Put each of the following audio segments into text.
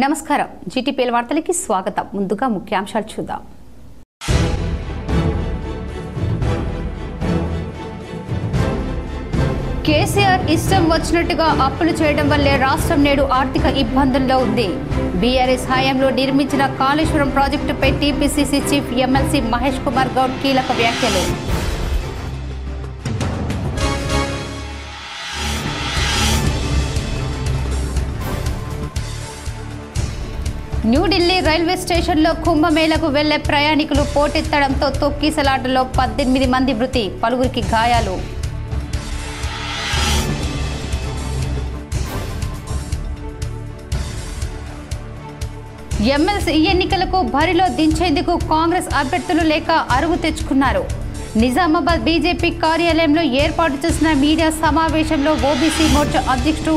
నమస్కారం జీటీపీఎల్ వార్తలకి స్వాగతం. ముందుగా ముఖ్యాంశాలు చూద్దాం. కేసీఆర్ ఇష్టం వచ్చినట్టుగా అప్పులు చేయడం వల్లే రాష్ట్రం నేడు ఆర్థిక ఇబ్బందుల్లో ఉంది. బీఆర్ఎస్ హయాంలో నిర్మించిన కాళేశ్వరం ప్రాజెక్టుపై TPCC chief MLC Mahesh Kumar Goud కీలక వ్యాఖ్యలు. న్యూఢిల్లీ రైల్వే స్టేషన్లో కుంభమేళకు వెళ్లే ప్రయాణికులు పోటెత్తడంతో తొక్కిసలాటలో 18 మంది మృతి, పలువురికి గాయాలు. ఎమ్మెల్సీ ఎన్నికలకు బరిలో దించేందుకు కాంగ్రెస్ అభ్యర్థులు లేక అరువు తెచ్చుకున్నారు. నిజామాబాద్ బీజేపీ కార్యాలయంలో ఏర్పాటు చేసిన మీడియా సమావేశంలో ఓబీసీ మోర్చా అధ్యక్షుడు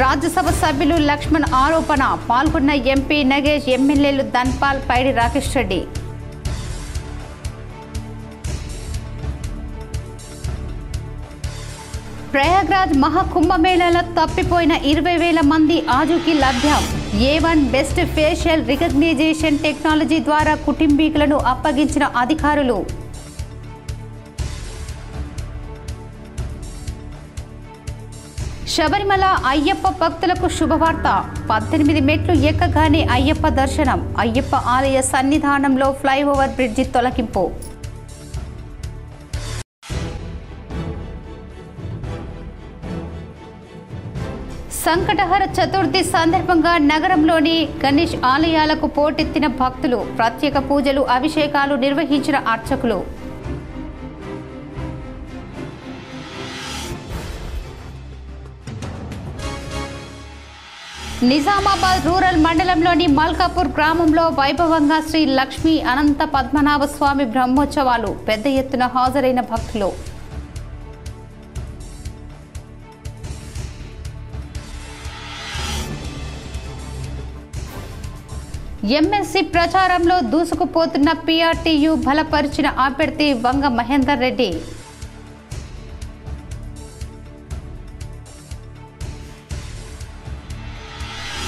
రాజ్యసభ సభ్యులు లక్ష్మణ్ ఆరోపణ. పాల్గొన్న ఎంపీ నగేష్, ఎమ్మెల్యేలు ధన్పాల్, పైడి రాకేష్ రెడ్డి. ప్రయాగ్రాజ్ మహాకుంభమేళాలో తప్పిపోయిన 20,000 మంది ఆజూకీ లభ్యం. A1 best facial recognition technology ద్వారా కుటుంబీకులను అప్పగించిన అధికారులు. శబరిమల అయ్యప్ప భక్తులకు శుభవార్త. 18 మెట్లు ఎక్కగానే అయ్యప్ప దర్శనం. అయ్యప్ప ఆలయ సన్నిధానంలో ఫ్లైఓవర్ బ్రిడ్జి తొలగింపు. సంకటహర చతుర్థి సందర్భంగా నగరంలోని గణేష్ ఆలయాలకు పోటెత్తిన భక్తులు. ప్రత్యేక పూజలు, అభిషేకాలు నిర్వహించిన అర్చకులు. నిజామాబాద్ రూరల్ మండలంలోని మల్కాపూర్ గ్రామంలో వైభవంగా శ్రీ లక్ష్మీ అనంత పద్మనాభ స్వామి బ్రహ్మోత్సవాలు. పెద్ద ఎత్తున హాజరైన భక్తులు. ఎమ్మెల్సీ ప్రచారంలో దూసుకుపోతున్న పీఆర్టీయూ బలపరిచిన అభ్యర్థి వంగ మహేందర్ రెడ్డి.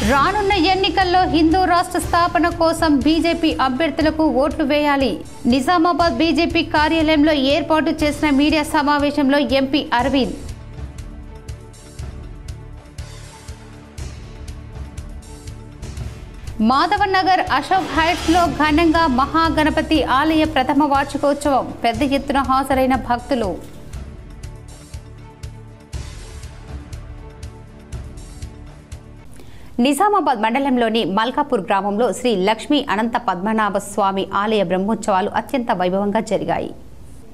రానున్న ఎన్నికల్లో హిందూ రాష్ట్ర స్థాపన కోసం బీజేపీ అభ్యర్థులకు ఓట్లు వేయాలి. నిజామాబాద్ బీజేపీ కార్యాలయంలో ఏర్పాటు చేసిన మీడియా సమావేశంలో ఎంపీ అరవింద్. మాధవనగర్ అశోక్ హైట్స్ లో ఘనంగా మహాగణపతి ఆలయ ప్రథమ వార్షికోత్సవం. పెద్ద ఎత్తున హాజరైన భక్తులు. నిజామాబాద్ మండలంలోని మల్కాపూర్ గ్రామంలో శ్రీ లక్ష్మీ అనంత పద్మనాభ స్వామి ఆలయ బ్రహ్మోత్సవాలు అత్యంత వైభవంగా జరిగాయి.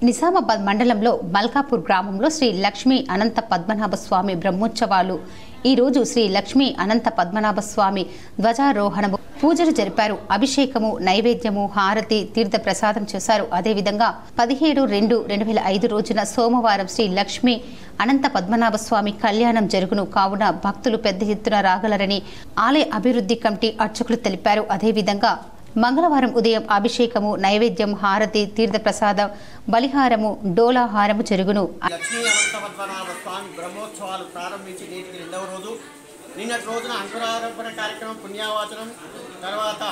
నిజామాబాద్ మండలంలో మల్కాపూర్ గ్రామంలో శ్రీ లక్ష్మీ అనంత పద్మనాభ స్వామి బ్రహ్మోత్సవాలు ఈరోజు శ్రీ లక్ష్మీ అనంత పద్మనాభ స్వామి ధ్వజారోహణము, పూజలు జరిపారు. అభిషేకము, నైవేద్యము, హారతి, తీర్థ ప్రసాదం చేశారు. అదేవిధంగా 17/2/2005 రోజున సోమవారం శ్రీ లక్ష్మీ అనంత పద్మనాభ స్వామి కళ్యాణం జరుగును. కావున భక్తులు పెద్ద ఎత్తున రాగలరని ఆలయ అభివృద్ధి కమిటీ అర్చకులు తెలిపారు. అదేవిధంగా మంగళవారం ఉదయం అభిషేకము, నైవేద్యం, హారతి, తీర్థ ప్రసాదం, బలిహారము, డోలాహారము జరుగును. లక్ష్మీ అనంత పద్మనాభ స్వామి బ్రహ్మోత్సవాలు ప్రారంభించి నేటికి 2వ రోజు. నిన్నటి రోజున అంకురారోపణ కార్యక్రమం, పుణ్యావాచనం, తర్వాత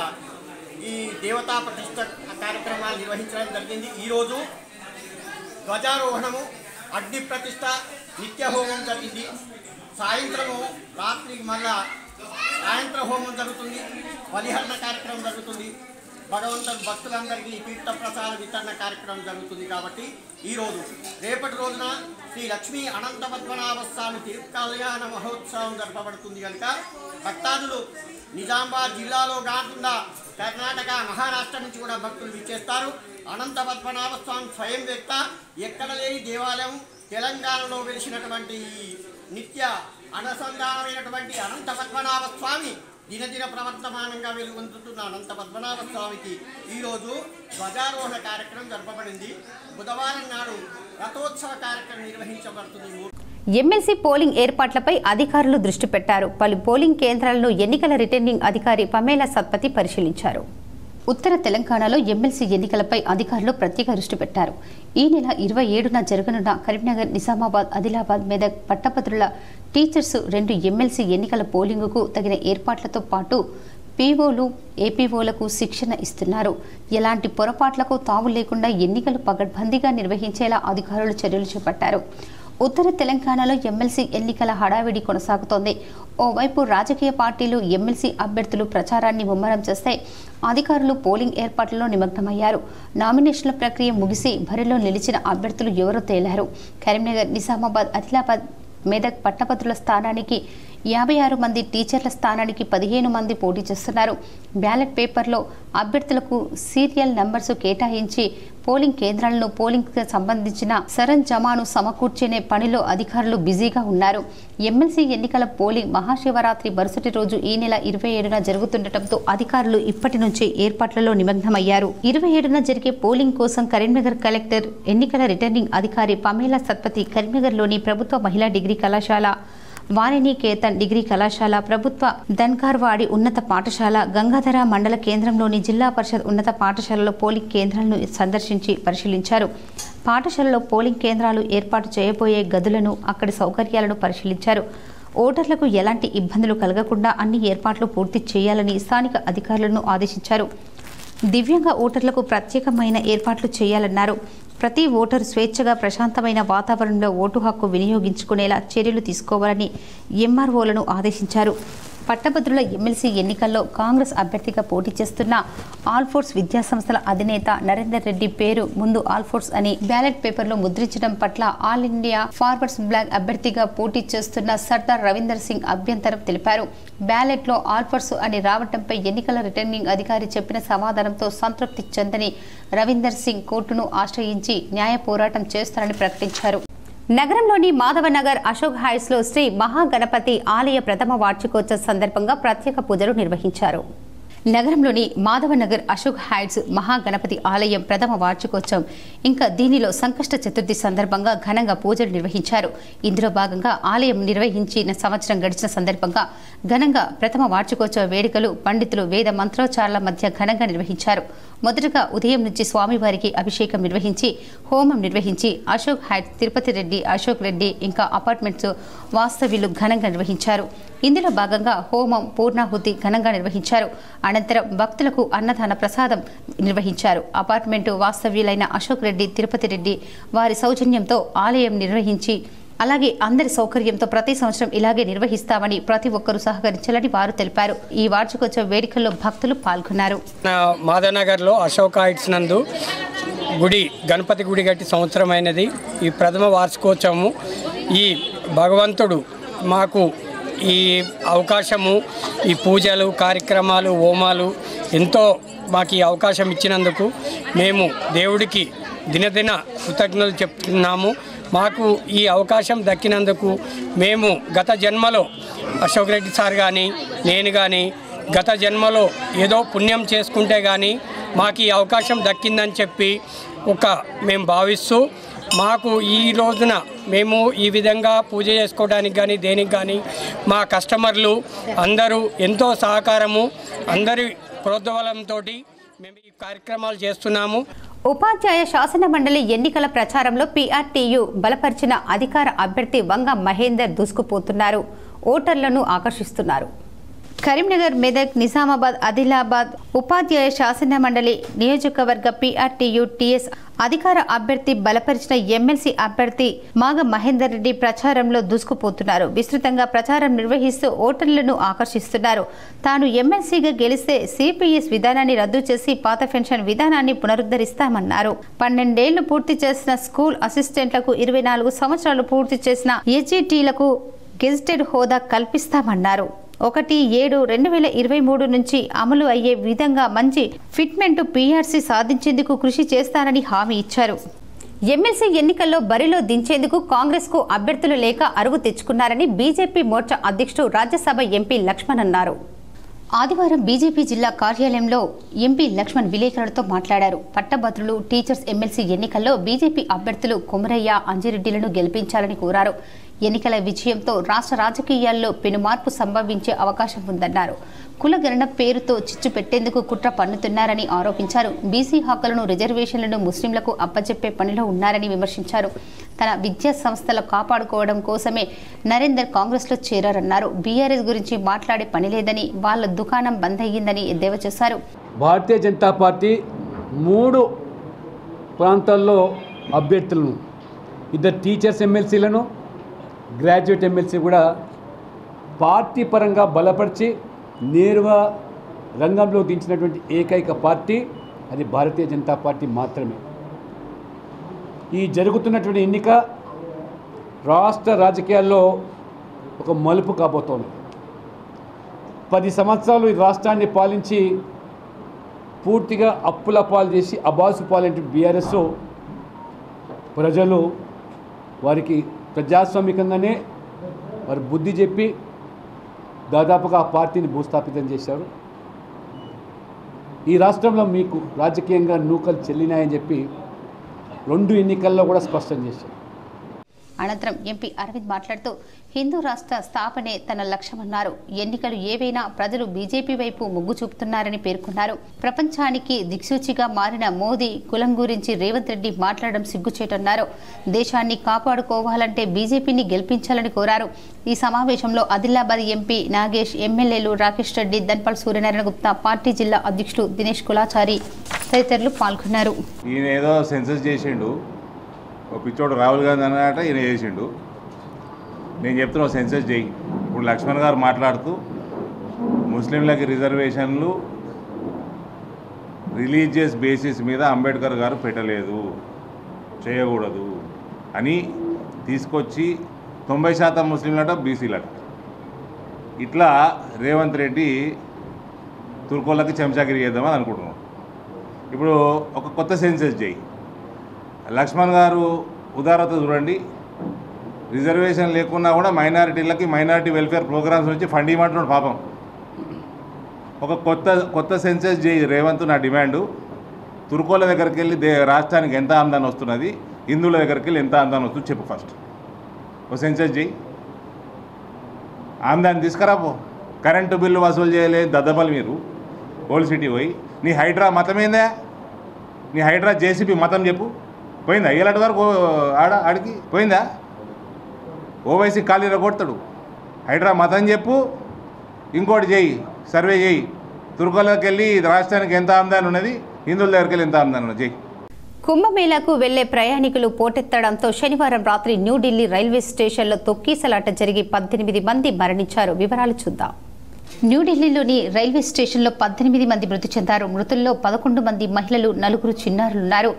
ఈ దేవతా ప్రతిష్ట కార్యక్రమాలు నిర్వహించడం జరిగింది. ఈరోజు ధ్వజారోహణము, అగ్ని ప్రతిష్ట, నిత్య హోమం జరిగింది. సాయంత్రము, రాత్రికి మళ్ళా సాయంత్ర హోమం జరుగుతుంది. బలిహరణ కార్యక్రమం జరుగుతుంది. భగవంతుడు భక్తులందరికీ తీర్థ ప్రసాద వితరణ కార్యక్రమం జరుగుతుంది. కాబట్టి ఈరోజు రేపటి రోజున శ్రీ లక్ష్మీ అనంత పద్మనాభ స్వామి తిరుకల్యాణ మహోత్సవం జరపబడుతుంది. కనుక భక్తాదులు నిజామాబాద్ జిల్లాలో కాకుండా కర్ణాటక, మహారాష్ట్ర నుంచి కూడా భక్తులు విచ్చేస్తారు. అనంత పద్మనాభ స్వామి స్వయం వ్యక్త, ఎక్కడ లేని దేవాలయం. తెలంగాణలో వెలిసినటువంటి నిత్య అనుసంధానమైనటువంటి అనంత పద్మనాభ స్వామి దినదిన ప్రవర్తమానంగా వెలుగొందుతున్న అనంత పద్మనాభ స్వామికి ఈరోజు ధ్వజారోహణ కార్యక్రమం జరపబడింది. బుధవారం నాడు రథోత్సవ కార్యక్రమం నిర్వహించబడుతుంది. ఎమ్మెల్సీ పోలింగ్ ఏర్పాట్లపై అధికారులు దృష్టి పెట్టారు. పలు పోలింగ్ కేంద్రాలను ఎన్నికల రిటర్నింగ్ అధికారి పమేలా సత్పతి పరిశీలించారు. ఉత్తర తెలంగాణలో ఎమ్మెల్సీ ఎన్నికలపై అధికారులు ప్రత్యేక దృష్టి పెట్టారు. ఈ నెల 27న జరగనున్న కరీంనగర్, నిజామాబాద్, ఆదిలాబాద్, మెదక్ పట్టభద్రుల టీచర్స్ 2 ఎమ్మెల్సీ ఎన్నికల పోలింగుకు తగిన ఏర్పాట్లతో పాటు పీఓలు ఏపీఓలకు శిక్షణ ఇస్తున్నారు. ఎలాంటి పొరపాట్లకు తావు లేకుండా ఎన్నికలు పగడ్బందీగా నిర్వహించేలా అధికారులు చర్యలు చేపట్టారు. ఉత్తర తెలంగాణలో ఎమ్మెల్సీ ఎన్నికల హడావిడి కొనసాగుతోంది. ఓవైపు రాజకీయ పార్టీలు ఎమ్మెల్సీ అభ్యర్థులు ప్రచారాన్ని ముమ్మరం చేస్తే అధికారులు పోలింగ్ ఏర్పాట్లలో నిమగ్నమయ్యారు. నామినేషన్ల ప్రక్రియ ముగిసి బరిలో నిలిచిన అభ్యర్థులు ఎవరో తేలారు. కరీంనగర్, నిజామాబాద్, ఆదిలాబాద్, మెదక్ పట్టభద్రుల స్థానానికి 56 మంది, టీచర్ల స్థానానికి 15 మంది పోటీ చేస్తున్నారు. బ్యాలెట్ పేపర్లో అభ్యర్థులకు సీరియల్ నంబర్స్ కేటాయించి పోలింగ్ కేంద్రాలను పోలింగ్కి సంబంధించిన సరంజామాను సమకూర్చునే పనిలో అధికారులు బిజీగా ఉన్నారు. ఎమ్మెల్సీ ఎన్నికల పోలింగ్ మహాశివరాత్రి మరుసటి రోజు ఈ నెల 27న జరుగుతుండటంతో అధికారులు ఇప్పటి నుంచి ఏర్పాట్లలో నిమగ్నమయ్యారు. 27న జరిగే పోలింగ్ కోసం కరీంనగర్ కలెక్టర్, ఎన్నికల రిటర్నింగ్ అధికారి పమేలా సత్పతి, కరీంనగర్లోని ప్రభుత్వ మహిళా డిగ్రీ కళాశాల, వారినికేతన్ డిగ్రీ కళాశాల, ప్రభుత్వ ధన్కార్వాడి ఉన్నత పాఠశాల, గంగాధర మండల కేంద్రంలోని జిల్లా పరిషత్ ఉన్నత పాఠశాలలో పోలింగ్ కేంద్రాలను సందర్శించి పరిశీలించారు. పాఠశాలలో పోలింగ్ కేంద్రాలు ఏర్పాటు చేయబోయే గదులను, అక్కడి సౌకర్యాలను పరిశీలించారు. ఓటర్లకు ఎలాంటి ఇబ్బందులు కలగకుండా అన్ని ఏర్పాట్లు పూర్తి చేయాలని స్థానిక అధికారులను ఆదేశించారు. దివ్యాంగ ఓటర్లకు ప్రత్యేకమైన ఏర్పాట్లు చేయాలన్నారు. ప్రతి ఓటరు స్వేచ్ఛగా ప్రశాంతమైన వాతావరణంలో ఓటు హక్కు వినియోగించుకునేలా చర్యలు తీసుకోవాలని ఎంఆర్ఓలను ఆదేశించారు. పట్టభద్రుల ఎమ్మెల్సీ ఎన్నికల్లో కాంగ్రెస్ అభ్యర్థిగా పోటీ చేస్తున్న ఆల్ఫోర్స్ విద్యాసంస్థల అధినేత నరేందర్ రెడ్డి పేరు ముందు ఆల్ఫోర్స్ అని బ్యాలెట్ పేపర్లో ముద్రించడం పట్ల ఆల్ ఇండియా ఫార్వర్డ్స్ బ్లాక్ అభ్యర్థిగా పోటీ చేస్తున్న సర్దార్ రవీందర్ సింగ్ అభ్యంతరం తెలిపారు. బ్యాలెట్లో ఆల్ఫోర్స్ అని రావడంపై ఎన్నికల రిటర్నింగ్ అధికారి చెప్పిన సమాధానంతో సంతృప్తి చెందని రవీందర్ సింగ్ కోర్టును ఆశ్రయించి న్యాయ పోరాటం చేస్తారని ప్రకటించారు. నగరంలోని మాధవనగర్ అశోక్ హైట్స్లో శ్రీ మహాగణపతి ఆలయ ప్రథమ వార్షికోత్సవ సందర్భంగా ప్రత్యేక పూజలు నిర్వహించారు. నగరంలోని మాధవనగర్ అశోక్ హైట్స్ మహాగణపతి ఆలయం ప్రథమ వార్షికోత్సవం ఇంకా దీనిలో సంకష్ట చతుర్థి సందర్భంగా ఘనంగా పూజలు నిర్వహించారు. ఇందులో భాగంగా ఆలయం నిర్వహించిన సంవత్సరం గడిచిన సందర్భంగా ఘనంగా ప్రథమ వార్షికోత్సవ వేడుకలు పండితులు వేద మంత్రోచ్చారాల మధ్య ఘనంగా నిర్వహించారు. మొదటగా ఉదయం నుంచి స్వామివారికి అభిషేకం నిర్వహించి హోమం నిర్వహించి అశోక్ హైట్స్ తిరుపతి రెడ్డి, అశోక్ రెడ్డి ఇంకా అపార్ట్మెంట్స్ వాస్తవ్యులు ఘనంగా నిర్వహించారు. ఇందులో భాగంగా హోమం, పూర్ణాహుతి ఘనంగా నిర్వహించారు. అనంతరం భక్తులకు అన్నదాన ప్రసాదం నిర్వహించారు. అపార్ట్మెంటు వాస్తవ్యులైన అశోక్ రెడ్డి, తిరుపతి రెడ్డి వారి సౌజన్యంతో ఆలయం నిర్వహించి అలాగే అందరి సౌకర్యంతో ప్రతి సంవత్సరం ఇలాగే నిర్వహిస్తామని ప్రతి ఒక్కరూ సహకరించాలని వారు తెలిపారు. ఈ వార్షికోత్సవ వేడుకల్లో భక్తులు పాల్గొన్నారు. మాధవనగర్లో అశోక్ హైట్స్ నందు గుడి గణపతి గుడి కట్టి సంవత్సరమైనది. ఈ ప్రథమ వార్షికోత్సవము ఈ భగవంతుడు మాకు ఈ అవకాశము, ఈ పూజలు, కార్యక్రమాలు, హోమాలు ఎంతో మాకు ఈ అవకాశం ఇచ్చినందుకు మేము దేవుడికి దినదిన కృతజ్ఞతలు చెప్తున్నాము. మాకు ఈ అవకాశం దక్కినందుకు మేము గత జన్మలో అశోక్ రెడ్డి సార్ కానీ నేను కానీ గత జన్మలో ఏదో పుణ్యం చేసుకుంటే కానీ మాకు ఈ అవకాశం దక్కిందని చెప్పి మేము భావిస్తూ మాకు ఈ రోజున మేము ఈ విధంగా పూజ చేసుకోవడానికి కానీ దేనికి కానీ మా కస్టమర్లు అందరూ ఎంతో సహకారము, అందరి ప్రోద్బలంతో మేము ఈ కార్యక్రమాలు చేస్తున్నాము. ఉపాధ్యాయ శాసన మండలి ఎన్నికల ప్రచారంలో పీఆర్టీయూ బలపరిచిన అధికార అభ్యర్థి వంగ మహేందర్ దూసుకుపోతున్నారు. ఓటర్లను ఆకర్షిస్తున్నారు. కరీంనగర్, మెదక్, నిజామాబాద్, ఆదిలాబాద్ ఉపాధ్యాయ శాసన మండలి నియోజకవర్గ పీఆర్టీయూ టీఎస్ అధికార అభ్యర్థి బలపరిచిన ఎమ్మెల్సీ అభ్యర్థి మాగ మహేందర్ రెడ్డి ప్రచారంలో దూసుకుపోతున్నారు. విస్తృతంగా ప్రచారం నిర్వహిస్తూ ఓటర్లను ఆకర్షిస్తున్నారు. తాను ఎమ్మెల్సీగా గెలిస్తే సిపిఎస్ విధానాన్ని రద్దు చేసి పాత పెన్షన్ విధానాన్ని పునరుద్ధరిస్తామన్నారు. 12 ఏళ్లు పూర్తి చేసిన స్కూల్ అసిస్టెంట్లకు 24 సంవత్సరాలు పూర్తి చేసిన హెచ్ఈటీలకు గెజిటెడ్ హోదా కల్పిస్తామన్నారు. 1/7/2023 నుంచి అమలు అయ్యే విధంగా మంచి ఫిట్మెంట్ పీఆర్సీ సాధించేందుకు కృషి చేస్తానని హామీ ఇచ్చారు. ఎమ్మెల్సీ ఎన్నికల్లో బరిలో దించేందుకు కాంగ్రెస్కు అభ్యర్థులు లేక అరువు తెచ్చుకున్నారని బీజేపీ మోర్చా అధ్యక్షుడు, రాజ్యసభ ఎంపీ లక్ష్మణ్ అన్నారు. ఆదివారం బీజేపీ జిల్లా కార్యాలయంలో ఎంపీ లక్ష్మణ్ విలేకరులతో మాట్లాడారు. పట్టభద్రులు, టీచర్స్ ఎమ్మెల్సీ ఎన్నికల్లో బీజేపీ అభ్యర్థులు కొమరయ్య, అంజిరెడ్డిలను గెలిపించాలని కోరారు. ఎన్నికల విజయంతో రాష్ట్ర రాజకీయాల్లో పెనుమార్పు సంభవించే అవకాశం ఉందన్నారు. కులగణన పేరుతో చిచ్చు పెట్టేందుకు కుట్ర పన్నుతున్నారని ఆరోపించారు. బీసీ హక్కులను, రిజర్వేషన్లను ముస్లింలకు అప్పచెప్పే పనిలో ఉన్నారని విమర్శించారు. తన విద్యా సంస్థలు కాపాడుకోవడం కోసమే నరేందర్ కాంగ్రెస్లో చేరారన్నారు. బీఆర్ఎస్ గురించి మాట్లాడే పని లేదని, వాళ్ళ దుకాణం బంద్ అయ్యిందని ఎద్దేవా చేశారు. భారతీయ జనతా పార్టీ 3 ప్రాంతాల్లో అభ్యర్థులను, 2 టీచర్స్ ఎమ్మెల్సీలను, గ్రాడ్యుయేట్ ఎమ్మెల్సీ కూడా పార్టీ పరంగా బలపరిచి నేరుగా రంగంలో దించినటువంటి ఏకైక పార్టీ అది భారతీయ జనతా పార్టీ మాత్రమే. ఈ జరుగుతున్నటువంటి ఎన్నిక రాష్ట్ర రాజకీయాల్లో ఒక మలుపు కాబోతోంది. 10 సంవత్సరాలు ఈ రాష్ట్రాన్ని పాలించి పూర్తిగా అప్పుల పాలు చేసి అబాసు పాలంటే బీఆర్ఎస్ ప్రజలు వారికి ప్రజాస్వామికంగానే వారు బుద్ధి చెప్పి దాదాపుగా ఆ పార్టీని భూస్థాపితం చేశారు. ఈ రాష్ట్రంలో మీకు రాజకీయంగా నూకలు చెల్లినాయని చెప్పి 2 ఎన్నికల్లో కూడా స్పష్టం చేశారు. అనంతరం ఎంపీ అరవింద్ మాట్లాడుతూ హిందూ రాష్ట్ర స్థాపనే తన లక్ష్యమన్నారు. ఎన్నికలు ఏవైనా ప్రజలు బీజేపీ వైపు మొగ్గు చూపుతున్నారని పేర్కొన్నారు. ప్రపంచానికి దిక్సూచిగా మారిన మోదీ కులం గురించి రేవంత్ రెడ్డి మాట్లాడడం సిగ్గుచేటన్నారు. దేశాన్ని కాపాడుకోవాలంటే బీజేపీని గెలిపించాలని కోరారు. ఈ సమావేశంలో ఆదిలాబాద్ ఎంపీ నాగేష్, ఎమ్మెల్యేలు రాకేష్ రెడ్డి, ధన్పాల్ సూర్యనారాయణ గుప్తా, పార్టీ జిల్లా అధ్యక్షుడు దినేష్ కులాచారి తదితరులు పాల్గొన్నారు. ఈయన ఏదో సెన్సస్ చేసిండు, ఒక పిచ్చోడు రాహుల్ గాంధీ అన్నట ఈయన చేసిండు. నేను చెప్తున్నా సెన్సస్ చేయి. ఇప్పుడు లక్ష్మణ్ గారు మాట్లాడుతూ ముస్లింలకి రిజర్వేషన్లు రిలీజియస్ బేసిస్ మీద అంబేద్కర్ గారు పెట్టలేదు, చేయకూడదు అని తీసుకొచ్చి 90% ముస్లింలట, బీసీలట. ఇట్లా రేవంత్ రెడ్డి తుర్కోళ్ళకి చెంచాగిరి చేద్దామని అనుకుంటున్నాం. ఇప్పుడు ఒక కొత్త సెన్సస్ చేయి. లక్ష్మణ్ గారు ఉదారత చూడండి. రిజర్వేషన్ లేకున్నా కూడా మైనారిటీలకి మైనారిటీ వెల్ఫేర్ ప్రోగ్రామ్స్ నుంచి ఫండ్ ఇవ్వమంటున్నాడు పాపం. ఒక కొత్త సెన్సస్ చేయి రేవంత్. నా డిమాండు, తుర్కోల దగ్గరికి వెళ్ళి రాష్ట్రానికి ఎంత ఆమ్దాని వస్తున్నది, హిందువుల దగ్గరికి వెళ్ళి ఎంత ఆమ్దాని వస్తుంది చెప్పు. ఫస్ట్ ఒక సెన్సస్ చేయి, ఆమ్దాని తీసుకురాపో. కరెంటు బిల్లు వసూలు చేయలేదు దద్దబలు మీరు ఓల్డ్ సిటీ పోయి. నీ హైడ్రా మతమేందా? నీ హైడ్రా జేసీబీ మతం చెప్పు. పోయిందా? ఏలాంటి వరకు ఆడికి పోయిందా? ఓవైసీ ఖాళీలో కొడతాడు. హైడ్రా మతం చెప్పు. ఇంకోటి చేయి, సర్వే చేయి. తుర్కోలోకి వెళ్ళి రాష్ట్రానికి ఎంత ఆమ్దాని ఉన్నది, హిందువుల దగ్గరికి వెళ్ళి ఎంత ఆమ్దాని ఉన్నది చేయి. కుంభమేళాకు వెళ్లే ప్రయాణికులు పోటెత్తడంతో శనివారం రాత్రి న్యూఢిల్లీ రైల్వే స్టేషన్లో తొక్కీసలాట జరిగి 18 మంది మరణించారు. వివరాలు చూద్దాం. న్యూఢిల్లీలోని రైల్వే స్టేషన్లో 18 మంది మృతి చెందారు. మృతుల్లో 11 మంది మహిళలు, 4 చిన్నారులున్నారు.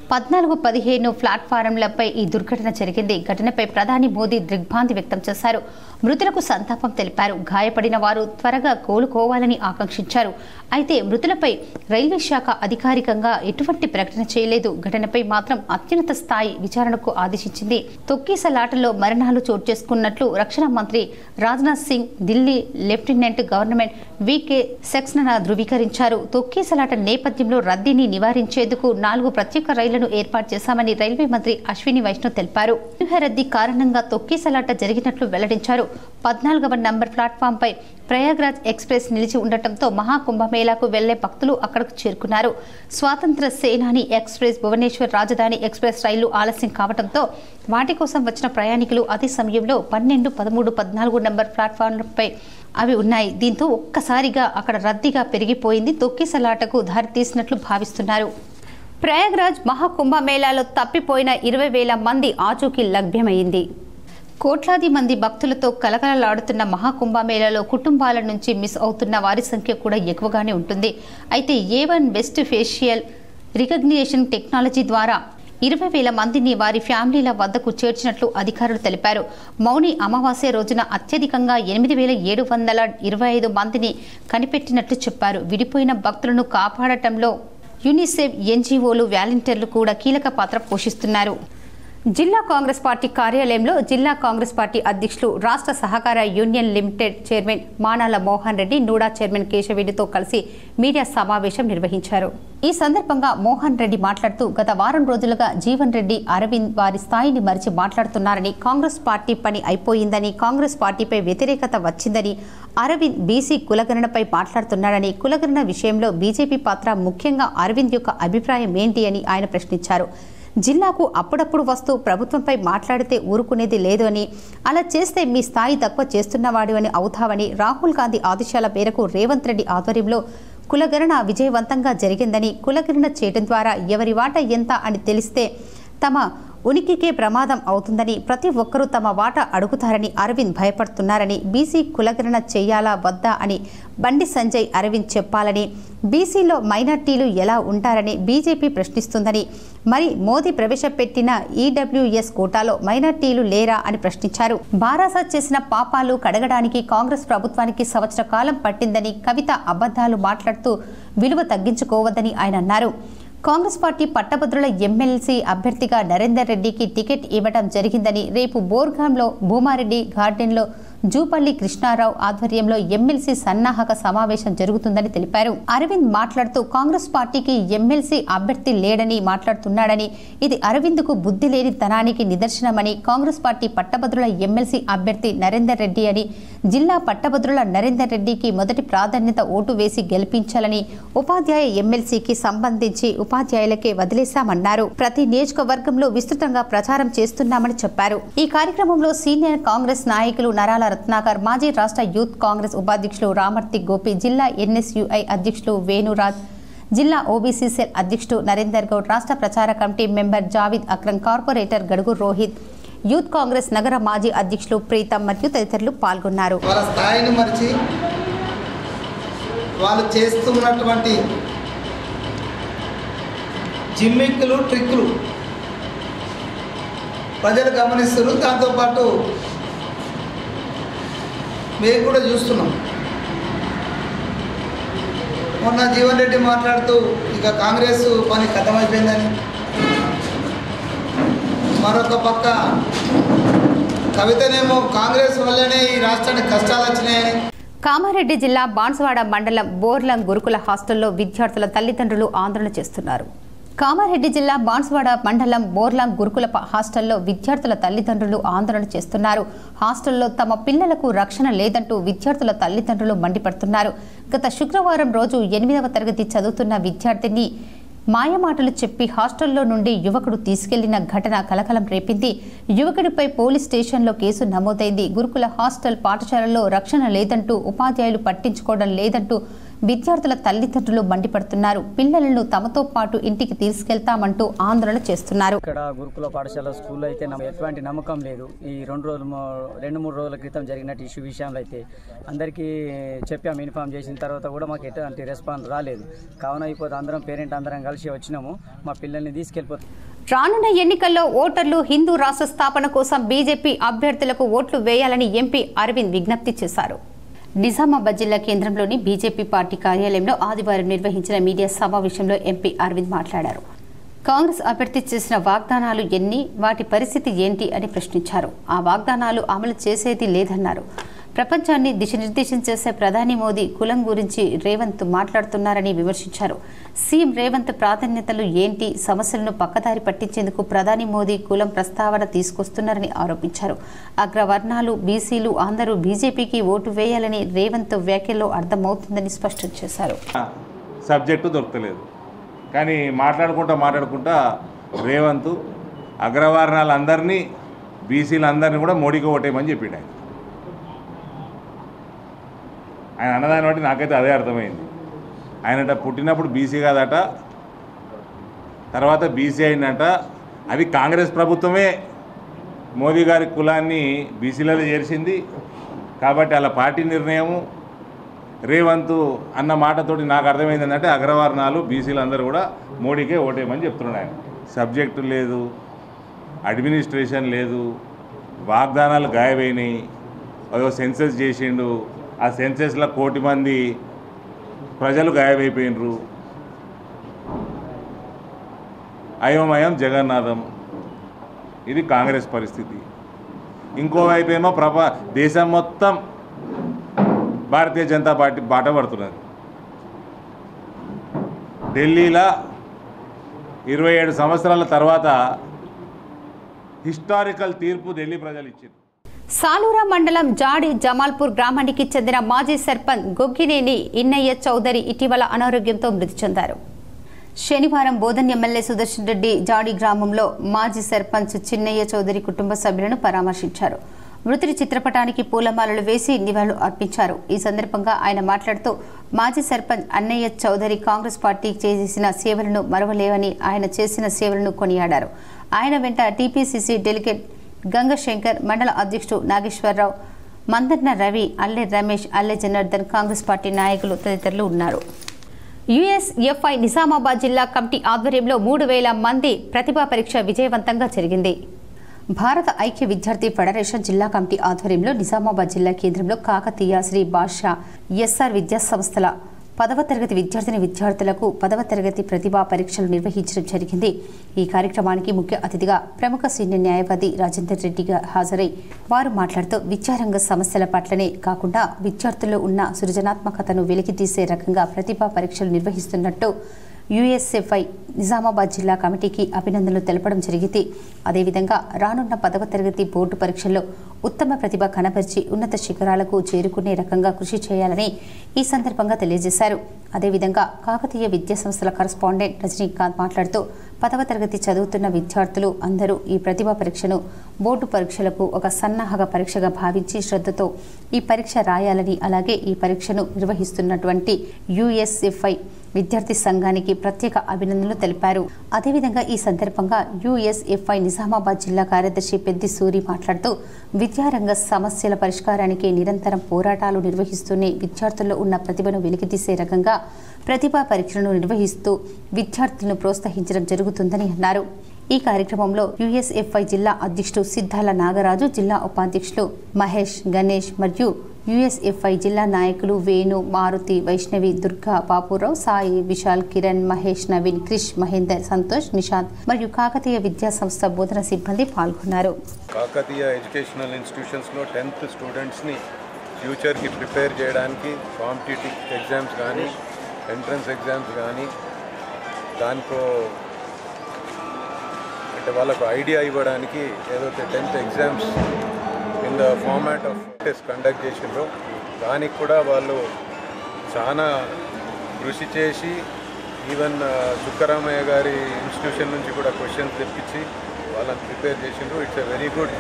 14-15 ప్లాట్ఫారంలపై ఈ దుర్ఘటన జరిగింది. ఘటనపై ప్రధాని మోదీ దిగ్భ్రాంతి వ్యక్తం చేశారు. మృతులకు సంతాపం తెలిపారు. గాయపడిన వారు త్వరగా కోలుకోవాలని ఆకాంక్షించారు. అయితే మృతులపై రైల్వే శాఖ అధికారికంగా ఎటువంటి ప్రకటన చేయలేదు. ఘటనపై మాత్రం అత్యున్నత స్థాయి విచారణకు ఆదేశించింది. తొక్కీసలాటలో మరణాలు చోటు చేసుకున్నట్లు రక్షణ మంత్రి Rajnath Singh, Delhi lieutenant governor V K Saxena ధృవీకరించారు. తొక్కీసలాట నేపథ్యంలో రద్దీని నివారించేందుకు 4 ప్రత్యేక రైళ్లను ఏర్పాటు చేశామని రైల్వే మంత్రి అశ్విని వైష్ణవ్ తెలిపారు. వ్యూహ రద్దీ కారణంగా తొక్కీసలాట జరిగినట్లు వెల్లడించారు. 14వ నంబర్ ప్లాట్ఫామ్పై ప్రయాగ్రాజ్ ఎక్స్ప్రెస్ నిలిచి ఉండటంతో మహాకుంభమేళాకు వెళ్లే భక్తులు అక్కడకు చేరుకున్నారు. స్వాతంత్ర సేనాని ఎక్స్ప్రెస్, భువనేశ్వర్ రాజధాని ఎక్స్ప్రెస్ రైళ్లు ఆలస్యం కావడంతో వాటి కోసం వచ్చిన ప్రయాణికులు అదే సమయంలో 12, 13, 14 నంబర్ ప్లాట్ఫామ్లపై అవి ఉన్నాయి. దీంతో ఒక్కసారిగా అక్కడ రద్దీగా పెరిగిపోయింది. తొక్కిసలాటకు దారితీసినట్లు భావిస్తున్నారు. ప్రయాగ్రాజ్ మహాకుంభమేళాలో తప్పిపోయిన 20,000 మంది ఆచూకీ లభ్యమైంది. కోట్లాది మంది భక్తులతో కలకలలాడుతున్న మహాకుంభమేళాలో కుటుంబాల నుంచి మిస్ అవుతున్న వారి సంఖ్య కూడా ఎక్కువగానే ఉంటుంది. అయితే A1 best facial recognition technology ద్వారా 20,000 మందిని వారి ఫ్యామిలీల వద్దకు చేర్చినట్లు అధికారులు తెలిపారు. మౌని అమావాస్య రోజున అత్యధికంగా 8,725 మందిని కనిపెట్టినట్లు చెప్పారు. విడిపోయిన భక్తులను కాపాడటంలో యూనిసెఫ్, NGOలు, వాలంటీర్లు కూడా కీలక పాత్ర పోషిస్తున్నారు. జిల్లా కాంగ్రెస్ పార్టీ కార్యాలయంలో జిల్లా కాంగ్రెస్ పార్టీ అధ్యక్షులు రాష్ట్ర సహకార union limited chairman Manala Mohan Reddy NUDA chairman కేశవరెడ్డితో కలిసి మీడియా సమావేశం నిర్వహించారు. ఈ సందర్భంగా మోహన్ రెడ్డి మాట్లాడుతూ గత వారం రోజులుగా జీవన్ రెడ్డి అరవింద్ వారి స్థాయిని మరిచి మాట్లాడుతున్నారని, కాంగ్రెస్ పార్టీ పని అయిపోయిందని, కాంగ్రెస్ పార్టీపై వ్యతిరేకత వచ్చిందని, అరవింద్ బీసీ కులగణనపై మాట్లాడుతున్నాడని, కులగణన విషయంలో బీజేపీ పాత్ర, ముఖ్యంగా అరవింద్ యొక్క అభిప్రాయం ఏంటి అని ఆయన ప్రశ్నించారు. జిల్లాకు అప్పుడప్పుడు వస్తూ ప్రభుత్వంపై మాట్లాడితే ఊరుకునేది లేదు అని, అలా చేస్తే మీ స్థాయి తక్కువ చేస్తున్నవాడు అని అవుతావని, రాహుల్ గాంధీ ఆదేశాల మేరకు రేవంత్ రెడ్డి ఆధ్వర్యంలో కులగణన విజయవంతంగా జరిగిందని, కులగణన చేయడం ద్వారా ఎవరి వాటా ఎంత అని తెలిస్తే తమ ఉనికికే ప్రమాదం అవుతుందని, ప్రతి ఒక్కరూ తమ వాటా అడుగుతారని అరవింద్ భయపడుతున్నారని, బీసీ కులగణన చేయాలా వద్దా అని బండి సంజయ్ అరవింద్ చెప్పాలని, బీసీలో మైనార్టీలు ఎలా ఉంటారని బీజేపీ ప్రశ్నిస్తుందని, మరి మోదీ ప్రవేశపెట్టిన ఈడబ్ల్యూఎస్ కోటాలో మైనార్టీలు లేరా అని ప్రశ్నించారు. బారాసా చేసిన పాపాలు కడగడానికి కాంగ్రెస్ ప్రభుత్వానికి సంవత్సర కాలం పట్టిందని, కవిత అబద్ధాలు మాట్లాడుతూ విలువ తగ్గించుకోవద్దని ఆయన అన్నారు. కాంగ్రెస్ పార్టీ పట్టభద్రుల ఎమ్మెల్సీ అభ్యర్థిగా నరేందర్ రెడ్డికి టికెట్ ఇవ్వడం జరిగిందని, రేపు బోర్గాంలో భూమారెడ్డి గార్డెన్లో జూపల్లి కృష్ణారావు ఆధ్వర్యంలో ఎమ్మెల్సీ సన్నాహక సమావేశం జరుగుతుందని తెలిపారు. అరవింద్ మాట్లాడుతూ కాంగ్రెస్ పార్టీకి ఎమ్మెల్సీ అభ్యర్థి లేడని మాట్లాడుతున్నాడని, ఇది అరవింద్కు బుద్ధి లేని తనానికి నిదర్శనమని, కాంగ్రెస్ పార్టీ పట్టభద్రుల ఎమ్మెల్సీ అభ్యర్థి నరేందర్ రెడ్డి అని, జిల్లా పట్టభద్రుల నరేందర్ రెడ్డికి మొదటి ప్రాధాన్యత ఓటు వేసి గెలిపించాలని, ఉపాధ్యాయ ఎమ్మెల్సీకి సంబంధించి ఉపాధ్యాయులకే వదిలేశామన్నారు. ప్రతి నియోజకవర్గంలో విస్తృతంగా ప్రచారం చేస్తున్నామని చెప్పారు. ఈ కార్యక్రమంలో సీనియర్ కాంగ్రెస్ నాయకులు నరాల రత్నాకర్, మాజీ రాష్ట్ర యూత్ కాంగ్రెస్ ఉపాధ్యక్షులు రామర్తి గోపి, జిల్లా ఎన్ఎస్యుఐ అధ్యక్షులు వేణురాజ్, జిల్లా ఓబీసీ సెల్ అధ్యక్షుడు నరేందర్ గౌడ్, రాష్ట్ర ప్రచార committee member Javid Akram, corporator Gadugu Rohit, youth Congress నగర మాజీ అధ్యక్షులు ప్రీతం మరియు తదితరులు పాల్గొన్నారు. వాళ్ళ స్థాయిని మరిచి వాళ్ళు చేస్తున్నటువంటి జిమ్మిక్కులు, ట్రిక్కులు ప్రజలు గమనిస్తున్నారు. దాంతోపాటు మేము కూడా చూస్తున్నాం. మొన్న జీవన్ రెడ్డి మాట్లాడుతూ ఇక కాంగ్రెస్ పని ఖతమైపోయిందని, మరొక పక్క కవితనేమో కాంగ్రెస్ వల్లనే ఈ రాష్ట్రానికి కష్టాలు వచ్చినాయని. కామారెడ్డి జిల్లా బాన్సువాడ మండలం బోర్లం గురుకుల హాస్టల్లో విద్యార్థుల తల్లిదండ్రులు ఆందోళన చేస్తున్నారు. కామారెడ్డి జిల్లా బాన్సువాడ మండలం బోర్లాం గురుకుల హాస్టల్లో విద్యార్థుల తల్లిదండ్రులు ఆందోళన చేస్తున్నారు. హాస్టల్లో తమ పిల్లలకు రక్షణ లేదంటూ విద్యార్థుల తల్లిదండ్రులు మండిపడుతున్నారు. గత శుక్రవారం రోజు 8వ తరగతి చదువుతున్న విద్యార్థిని మాయమాటలు చెప్పి హాస్టల్లో నుండి యువకుడు తీసుకెళ్లిన ఘటన కలకలం రేపింది. యువకుడిపై పోలీస్ స్టేషన్లో కేసు నమోదైంది. గురుకుల హాస్టల్ పాఠశాలలో రక్షణ లేదంటూ, ఉపాధ్యాయులు పట్టించుకోవడం లేదంటూ విద్యార్థుల తల్లిదండ్రులు మండిపడుతున్నారు. పిల్లలను తమతో పాటు ఇంటికి తీసుకెళ్తామంటూ ఆందోళన చేస్తున్నారు. ఇక్కడ గురుకుల పాఠశాల స్కూల్లో అయితే ఎటువంటి నమ్మకం లేదు. ఈ 2-3 రోజుల క్రితం జరిగినట్టు ఇష్యూ విషయంలో అయితే అందరికీ చెప్పాము. ఇన్ఫార్మ్ చేసిన తర్వాత కూడా మాకు ఎటువంటి రెస్పాన్స్ రాలేదు. కావున అయిపోతే అందరం పేరెంట్ అందరం కలిసి వచ్చినాము. మా పిల్లల్ని తీసుకెళ్ళిపోతాం. రానున్న ఎన్నికల్లో ఓటర్లు హిందూ రాష్ట్ర స్థాపన కోసం బీజేపీ అభ్యర్థులకు ఓట్లు వేయాలని ఎంపీ అరవింద్ విజ్ఞప్తి చేశారు. నిజామాబాద్ జిల్లా కేంద్రంలోని బీజేపీ పార్టీ కార్యాలయంలో ఆదివారం నిర్వహించిన మీడియా సమావేశంలో ఎంపీ అరవింద్ మాట్లాడారు. కాంగ్రెస్ అభ్యర్థి చేసిన వాగ్దానాలు ఎన్ని, వాటి పరిస్థితి ఏంటి అని ప్రశ్నించారు. ఆ వాగ్దానాలు అమలు చేసేది లేదన్నారు. ప్రపంచాన్ని దిశనిర్దేశం చేసే ప్రధాని మోదీ కులం గురించి రేవంత్ మాట్లాడుతున్నారని విమర్శించారు. సీఎం రేవంత్ ప్రాధాన్యతలు ఏంటి, సమస్యలను పక్కదారి పట్టించేందుకు ప్రధాని మోదీ కులం ప్రస్తావన తీసుకొస్తున్నారని ఆరోపించారు. అగ్రవర్ణాలు, బీసీలు అందరూ బీజేపీకి ఓటు వేయాలని రేవంత్ వ్యాఖ్యల్లో అర్థమవుతుందని స్పష్టం చేశారు. సబ్జెక్టు దొరకలేదు, కానీ మాట్లాడుకుంటా రేవంత్ అగ్రవర్ణాలందరినీ, బీసీలందరినీ కూడా మోడీకి ఓటేయమని చెప్పిండు. ఆయన అన్నదాన్ని బట్టి నాకైతే అదే అర్థమైంది. ఆయనట పుట్టినప్పుడు బీసీ కాదట, తర్వాత బీసీ అయిందట. అది కాంగ్రెస్ ప్రభుత్వమే మోదీ గారి కులాన్ని బీసీలలో చేర్చింది. కాబట్టి అలా పార్టీ నిర్ణయము. రేవంత్ అన్న మాటతోటి నాకు అర్థమైంది ఏంటంటే అగ్రవర్ణాలు, బీసీలు అందరూ కూడా మోడీకే ఓటేయమని చెప్తున్నాడు. ఆయన సబ్జెక్టు లేదు, అడ్మినిస్ట్రేషన్ లేదు, వాగ్దానాలు గాయమైనాయి. అదో సెన్సెస్ చేసిండు, ఆ సెన్సెస్లో 1 కోటి మంది ప్రజలు గాయమైపోయినరు. అయోమయం జగన్నాథం. ఇది కాంగ్రెస్ పరిస్థితి. ఇంకోవైపు ఏమో దేశం మొత్తం భారతీయ జనతా పార్టీ బాట పడుతున్నది. ఢిల్లీలో 27 సంవత్సరాల తర్వాత హిస్టారికల్ తీర్పు ఢిల్లీ ప్రజలు ఇచ్చారు. సాలూరా మండలం జాడి జమాల్పూర్ గ్రామానికి చెందిన మాజీ సర్పంచ్ గొగ్గినేని ఇన్నయ్య చౌదరి ఇటీవల అనారోగ్యంతో మృతి చెందారు. శనివారం బోధన్ ఎమ్మెల్యే సుదర్శన్ రెడ్డి జాడి గ్రామంలో మాజీ సర్పంచ్ చిన్నయ్య చౌదరి కుటుంబ సభ్యులను పరామర్శించారు. మృతుడి చిత్రపటానికి పూలమాలలు వేసి నివాళులు అర్పించారు. ఈ సందర్భంగా ఆయన మాట్లాడుతూ మాజీ సర్పంచ్ అన్నయ్య చౌదరి కాంగ్రెస్ పార్టీకి చేసిన సేవలను మరవలేవని, ఆయన చేసిన సేవలను కొనియాడారు. ఆయన వెంట టీపీసీసీ డెలిగేట్ గంగశంకర్, మండల అధ్యక్షుడు నాగేశ్వరరావు, మందర్న రవి, అల్లె రమేష్, అల్లె జనార్దన్, కాంగ్రెస్ పార్టీ నాయకులు తదితరులు ఉన్నారు. యుఎస్ఎఫ్ఐ నిజామాబాద్ జిల్లా కమిటీ ఆధ్వర్యంలో 3000 మంది ప్రతిభా పరీక్ష విజయవంతంగా జరిగింది. భారత ఐక్య విద్యార్థి ఫెడరేషన్ జిల్లా కమిటీ ఆధ్వర్యంలో నిజామాబాద్ జిల్లా కేంద్రంలో కాకతీయ శ్రీ బాషా ఎస్ఆర్ విద్యా సంస్థల 10వ తరగతి విద్యార్థులకు 10వ తరగతి ప్రతిభా పరీక్షలు నిర్వహించడం జరిగింది. ఈ కార్యక్రమానికి ముఖ్య అతిథిగా ప్రముఖ సీనియర్ న్యాయవాది రాజేందర్ రెడ్డిగా హాజరై వారు మాట్లాడుతూ విద్యారంగ సమస్యల పట్లనే కాకుండా విద్యార్థుల్లో ఉన్న సృజనాత్మకతను వెలికితీసే రకంగా ప్రతిభా పరీక్షలు నిర్వహిస్తున్నట్టు యుఎస్ఎఫ్ఐ నిజామాబాద్ జిల్లా కమిటీకి అభినందనలు తెలపడం జరిగింది. అదేవిధంగా రానున్న 10వ తరగతి బోర్డు పరీక్షల్లో ఉత్తమ ప్రతిభ కనబరిచి ఉన్నత శిఖరాలకు చేరుకునే రకంగా కృషి చేయాలని ఈ సందర్భంగా తెలియజేశారు. అదేవిధంగా కాకతీయ విద్యా సంస్థల కరస్పాండెంట్ రజనీకాంత్ మాట్లాడుతూ 10వ తరగతి చదువుతున్న విద్యార్థులు అందరూ ఈ ప్రతిభా పరీక్షను బోర్డు పరీక్షలకు ఒక సన్నాహక పరీక్షగా భావించి శ్రద్ధతో ఈ పరీక్ష రాయాలని, అలాగే ఈ పరీక్షను నిర్వహిస్తున్నటువంటి యుఎస్ఎఫ్ఐ విద్యార్థి సంఘానికి ప్రత్యేక అభినందనలు తెలిపారు. అదేవిధంగా ఈ సందర్భంగా యుఎస్ఎఫ్ఐ నిజామాబాద్ జిల్లా కార్యదర్శి పెద్ది సూరి మాట్లాడుతూ విద్యారంగ సమస్యల పరిష్కారానికి నిరంతరం పోరాటాలు నిర్వహిస్తూనే విద్యార్థుల్లో ఉన్న ప్రతిభను వెలికితీసే రకంగా ప్రతిభా పరీక్షలను నిర్వహిస్తూ విద్యార్థులను ప్రోత్సహించడం జరుగుతుందని అన్నారు. ఈ కార్యక్రమంలో యుఎస్ఎఫ్ఐ జిల్లా అధ్యక్షుడు సిద్ధాల నాగరాజు, జిల్లా ఉపాధ్యక్షులు మహేష్, గణేష్ మరియు యుఎస్ఎఫ్ఐ జిల్లా నాయకులు వేణు, మారుతి, వైష్ణవి, దుర్గా, బాపురావు, సాయి, విశాల్, కిరణ్, మహేష్, నవీన్, క్రిష్, మహేందర్, సంతోష్, నిశాంత్ మరియు కాకతీయ విద్యా సంస్థ బోధన సిబ్బంది పాల్గొన్నారు. కాకతీయ ఎడ్యుకేషనల్ ఇన్స్టిట్యూషన్స్లో 10th స్టూడెంట్స్ని ఫ్యూచర్కి ప్రిపేర్ చేయడానికి కాంపిటేటివ్ ఎగ్జామ్స్ కానీ ఎంట్రన్స్ ఎగ్జామ్స్ కానీ దాంట్లో అంటే వాళ్ళకు ఐడియా ఇవ్వడానికి ఏదైతే 10th exams in the format of test conduct చేసిండ్రో దానికి కూడా వాళ్ళు చాలా కృషి చేసి ఈవెన్ సుక్కరామయ్య గారి ఇన్స్టిట్యూషన్ నుంచి కూడా క్వశ్చన్స్ తెప్పించి వాళ్ళని ప్రిపేర్ చేసిండ్రు. It's a very good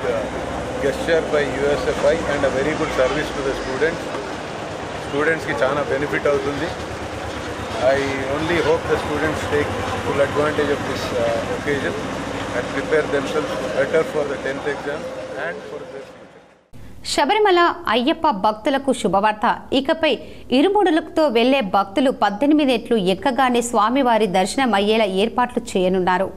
gesture by USFI and a very good service to the స్టూడెంట్స్కి చాలా బెనిఫిట్ అవుతుంది. I only hope the students take full advantage of this occasion and prepare themselves better for the 10th exam and for their future. Sabarimala Ayyappa భక్తులకు శుభవార్త. ఇకపై ఇరుముడులతో వెళ్లే భక్తులు 18 మెట్లు ఎక్కగానే స్వామివారి దర్శనం అయ్యేలా ఏర్పాట్లు చేయనున్నారు.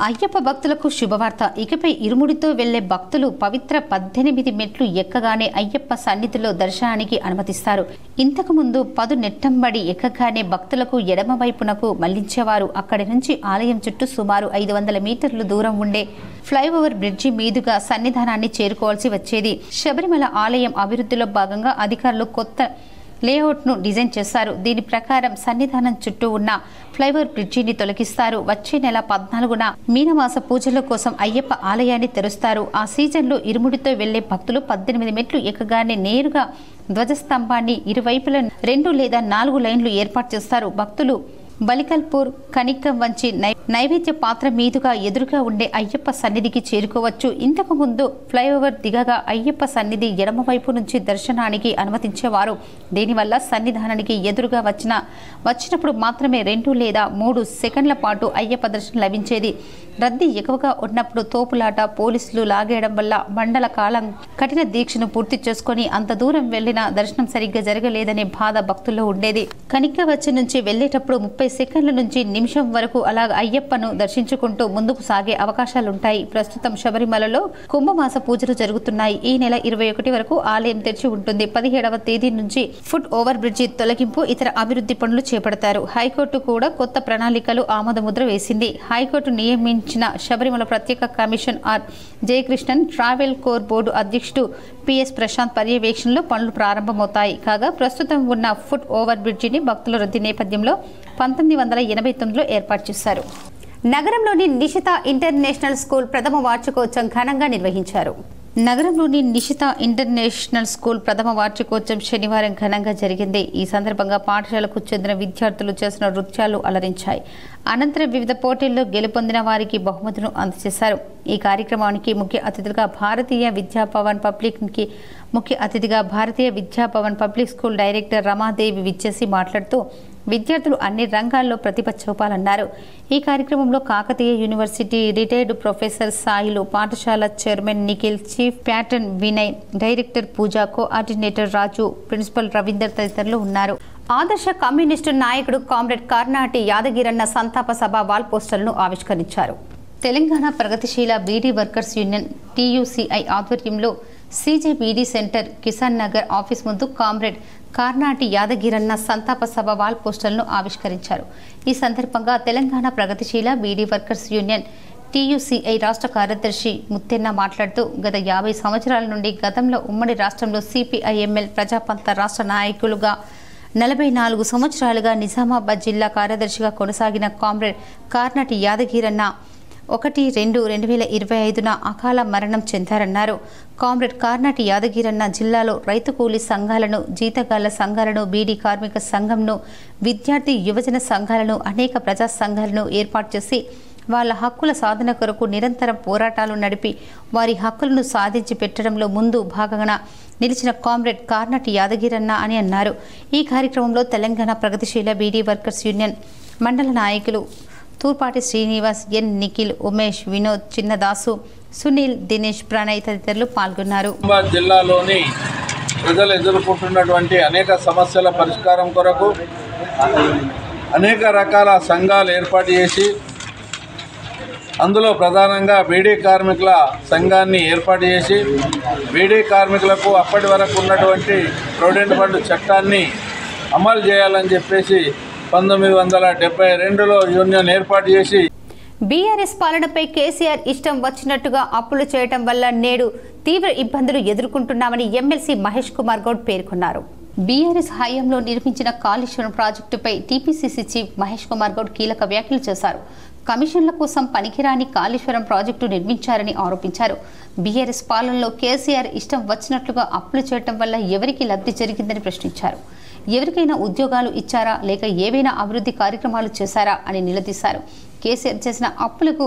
అయ్యప్ప భక్తులకు శుభవార్త. ఇకపై ఇరుముడితో వెళ్లే భక్తులు పవిత్ర 18 మెట్లు ఎక్కగానే అయ్యప్ప సన్నిధిలో దర్శనానికి అనుమతిస్తారు. ఇంతకుముందు 10 నెట్టంబడి ఎక్కగానే భక్తులకు ఎడమ వైపునకు మళ్లించేవారు. అక్కడి నుంచి ఆలయం చుట్టూ సుమారు 500 మీటర్లు దూరం ఉండే ఫ్లైఓవర్ బ్రిడ్జి మీదుగా సన్నిధానాన్ని చేరుకోవాల్సి వచ్చేది. శబరిమల ఆలయం అభివృద్ధిలో భాగంగా అధికారులు కొత్త లేఅవుట్ను డిజైన్ చేశారు. దీని ప్రకారం సన్నిధానం చుట్టూ ఉన్న ఫ్లైఓవర్ బ్రిడ్జిని తొలగిస్తారు. వచ్చే నెల 14న మీనమాస పూజల కోసం అయ్యప్ప ఆలయాన్ని తెరుస్తారు. ఆ సీజన్లో ఇరుముడితో వెళ్లే భక్తులు 18 మెట్లు ఎక్కగానే నేరుగా ధ్వజస్తంభాన్ని ఇరువైపుల 2 లేదా 4 లైన్లు ఏర్పాటు చేస్తారు. భక్తులు బలికల్పూర్, కనిక్కం వంచి నైవేద్య పాత్ర మీదుగా ఎదురుగా ఉండే అయ్యప్ప సన్నిధికి చేరుకోవచ్చు. ఇంతకు ముందు ఫ్లైఓవర్ దిగగా అయ్యప్ప సన్నిధి ఎడమవైపు నుంచి దర్శనానికి అనుమతించేవారు. దీనివల్ల సన్నిధానానికి ఎదురుగా వచ్చినప్పుడు మాత్రమే 2 లేదా 3 సెకండ్ల పాటు అయ్యప్ప దర్శనం లభించేది. రద్దీ ఎక్కువగా ఉన్నప్పుడు తోపులాట, పోలీసులు లాగేయడం వల్ల మండల కాలం కఠిన దీక్షను పూర్తి చేసుకుని అంత దూరం వెళ్లిన దర్శనం సరిగ్గా జరగలేదనే బాధ భక్తుల్లో ఉండేది. కనిక్క వచ్చి నుంచి వెళ్లేటప్పుడు 30 30 సెకండ్ల నుంచి నిమిషం వరకు అలా అయ్యప్పను దర్శించుకుంటూ ముందుకు సాగే అవకాశాలుంటాయి. ప్రస్తుతం శబరిమలలో కుంభమాస పూజలు జరుగుతున్నాయి. ఈ నెల 21 వరకు ఆలయం తెరిచి ఉంటుంది. 17వ తేదీ నుంచి ఫుట్ ఓవర్ బ్రిడ్జి తొలగింపు, ఇతర అభివృద్ధి పనులు చేపడతారు. హైకోర్టు కూడా కొత్త ప్రణాళికలు ఆమోదముద్ర వేసింది. హైకోర్టు నియమించిన శబరిమల ప్రత్యేక commission R Jayakrishnan, Travancore board అధ్యక్షుడు పిఎస్ ప్రశాంత్ పర్యవేక్షణలో పనులు ప్రారంభమవుతాయి. కాగా ప్రస్తుతం ఉన్న ఫుట్ ఓవర్ బ్రిడ్జిని భక్తుల రద్దీ నేపథ్యంలో 1989లో ఏర్పాటు చేశారు. నగరంలోని నిషిత ఇంటర్నేషనల్ స్కూల్ ప్రథమ వార్షికోత్సవం ఘనంగా నిర్వహించారు. నగరంలోని నిషిత ఇంటర్నేషనల్ స్కూల్ ప్రథమ వార్షికోత్సవం శనివారం ఘనంగా జరిగింది. ఈ సందర్భంగా పాఠశాలకు చెందిన విద్యార్థులు చేసిన నృత్యాలు అలరించాయి. అనంతరం వివిధ పోటీల్లో గెలుపొందిన వారికి బహుమతులను అందజేశారు. ఈ కార్యక్రమానికి ముఖ్య అతిథులుగా Bharatiya Vidya Bhavan public school director Ramadevi విచ్చేసి మాట్లాడుతూ విద్యార్థులు అన్ని రంగాల్లో ప్రతిభ చూపాలన్నారు. ఈ కార్యక్రమంలో Kakatiya university retired professor Sailu, పాఠశాల chairman Nikhil, chief patron Vinay, director Pooja, coordinator Raju, principal Ravinder తదితరులు ఉన్నారు. ఆదర్శ కమ్యూనిస్టు నాయకుడు కామ్రేడ్ కర్నాటి యాదగిరన్న సంతాప సభ వాల్ పోస్టర్లను ఆవిష్కరించారు. తెలంగాణ ప్రగతిశీల బీడీ వర్కర్స్ యూనియన్ టీయూసీఐ ఆధ్వర్యంలో సీజేబీడీ సెంటర్ కిసాన్ నగర్ ఆఫీస్ ముందు కామ్రేడ్ కర్నాటి యాదగిరన్న సంతాప సభ వాల్ పోస్టర్లను ఆవిష్కరించారు. ఈ సందర్భంగా తెలంగాణ ప్రగతిశీల బీడీ వర్కర్స్ యూనియన్ టీయూసీఐ రాష్ట్ర కార్యదర్శి ముత్తెన్న మాట్లాడుతూ గత 50 సంవత్సరాల నుండి గతంలో ఉమ్మడి రాష్ట్రంలో సిపిఐఎంఎల్ ప్రజాపంత రాష్ట్ర నాయకులుగా 44 సంవత్సరాలుగా నిజామాబాద్ జిల్లా కార్యదర్శిగా కొనసాగిన కామ్రేడ్ కర్నాటి యాదగిరన్న 1-2-2025న అకాల మరణం చెందారన్నారు. కామ్రేడ్ కర్నాటి యాదగిరన్న జిల్లాలో రైతు కూలీ సంఘాలను, జీతగాళ్ల సంఘాలను, బీడీ కార్మిక సంఘంను, విద్యార్థి యువజన సంఘాలను, అనేక ప్రజా సంఘాలను ఏర్పాటు చేసి వాళ్ళ హక్కుల సాధన కొరకు నిరంతరం పోరాటాలు నడిపి వారి హక్కులను సాధించి పెట్టడంలో ముందు భాగంగా నిలిచిన కామ్రేడ్ కర్నాటి యాదగిరన్న అని అన్నారు. ఈ కార్యక్రమంలో తెలంగాణ ప్రగతిశీల బీడీ వర్కర్స్ యూనియన్ మండల నాయకులు తూర్పాటి శ్రీనివాస్, ఎన్ నిఖిల్, ఉమేష్, వినోద్, చిన్నదాసు, సునీల్, దినేష్, ప్రణయ్ తదితరులు పాల్గొన్నారు. జిల్లాలోని ప్రజలు ఎదుర్కొంటున్నటువంటి అనేక సమస్యల పరిష్కారం కొరకు అనేక రకాల సంఘాలు ఏర్పాటు చేసి అందులో ప్రధానంగా బీడీ కార్మికుల సంఘాన్ని ఏర్పాటు చేసి బీడీ కార్మికులకు అప్పటి వరకు ఉన్నటువంటి ప్రొవిడెంట్ ఫండ్ చట్టాన్ని అమలు చేయాలని చెప్పేసి 1972లో యూనియన్ ఏర్పాటు చేసి బీఆర్ఎస్ పాలనపై కేసీఆర్ ఇష్టం వచ్చినట్టుగా అప్పులు చేయడం వల్ల నేడు తీవ్ర ఇబ్బందులు ఎదుర్కొంటున్నామని ఎమ్మెల్సీ మహేష్ కుమార్ గౌడ్ పేర్కొన్నారు. బీఆర్ఎస్ హయాంలో నిర్మించిన కాళేశ్వరం ప్రాజెక్టుపై టీపీసీసీ చీఫ్ మహేష్ కుమార్ గౌడ్ కీలక వ్యాఖ్యలు చేశారు. కమిషన్ల కోసం పనికిరాని కాళేశ్వరం ప్రాజెక్టు నిర్మించారని ఆరోపించారు. బీఆర్ఎస్ పాలనలో కేసీఆర్ ఇష్టం వచ్చినట్లుగా అప్పులు చేయడం వల్ల ఎవరికి లబ్ధి జరిగిందని ప్రశ్నించారు. ఎవరికైనా ఉద్యోగాలు ఇచ్చారా లేక ఏవైనా అభివృద్ధి కార్యక్రమాలు చేశారా అని నిలదీశారు. కేసీఆర్ చేసిన అప్పులకు